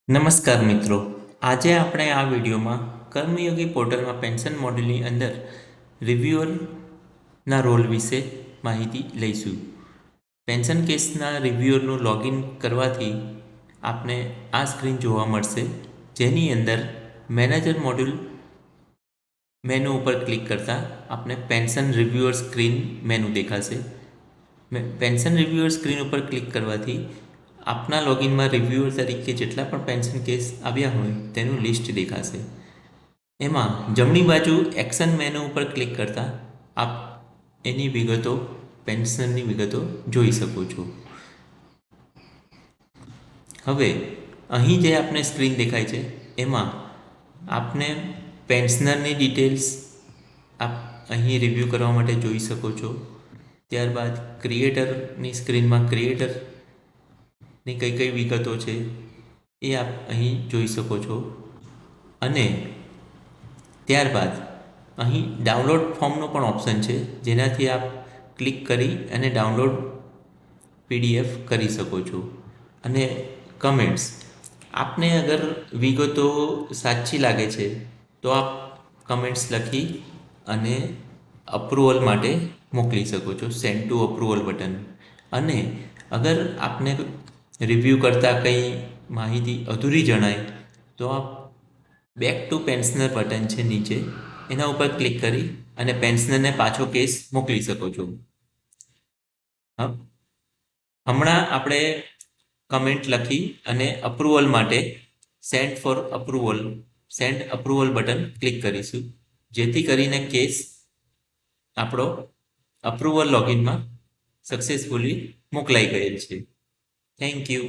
નમસ્કાર મિત્રો, આજે આપણે આ વિડીયોમાં કર્મયોગી પોર્ટલમાં પેન્શન મોડ્યુલની અંદર રિવ્યુઅરના રોલ વિશે માહિતી લઈશું. પેન્શન કેસના રિવ્યુઅરનું લોગિન કરવાથી આપને આ સ્ક્રીન જોવા મળશે, જેની અંદર મેનેજર મોડ્યુલ મેનુ ઉપર ક્લિક કરતાં આપને પેન્શન રિવ્યુઅર સ્ક્રીન મેનુ દેખાશે. પેન્શન રિવ્યુઅર સ્ક્રીન ઉપર ક્લિક કરવાથી આપના લોગિનમાં રિવ્યુઅર તરીકે જેટલા પણ પેન્શન કેસ આવ્યા હોય તેનું લિસ્ટ દેખાશે. એમાં જમણી બાજુ એક્શન મેનુ ઉપર ક્લિક કરતાં આપ એની વિગતો, પેન્શનની વિગતો જોઈ શકો છો. હવે અહીં જે આપને સ્ક્રીન દેખાય છે એમાં આપને પેન્શનરની ડિટેલ્સ આપ અહીં રિવ્યૂ કરવા માટે જોઈ શકો છો. ત્યારબાદ ક્રિએટરની સ્ક્રીનમાં ક્રિએટરની કઈ વિગતો છે એ આપ અહીં જોઈ શકો છો. અને ત્યારબાદ અહીં ડાઉનલોડ ફોર્મનો પણ ઓપ્શન છે, જેનાથી આપ ક્લિક કરી અને ડાઉનલોડ PDF કરી શકો છો. અને કમેન્ટ્સ, આપને અગર વિગતો સાચી લાગે છે તો આપ કમેન્ટ્સ લખી અને અપ્રુવલ માટે મોકલી શકો છો, સેન્ડ ટુ અપ્રુવલ બટન. અને અગર આપને રિવ્યૂ કરતાં કંઈ માહિતી અધૂરી જણાય તો આપ બેક ટુ પેન્શનર બટન છે નીચે, એના ઉપર ક્લિક કરી અને પેન્શનરને પાછો કેસ મોકલી શકો છો. હમણાં આપણે કમેન્ટ લખી અને અપ્રુવલ માટે સેન્ડ અપ્રુવલ બટન ક્લિક કરીશું, જેથી કરીને કેસ આપણો અપ્રુવલ લોગિનમાં સક્સેસફુલી મોકલાઈ ગયેલ છે. Thank you.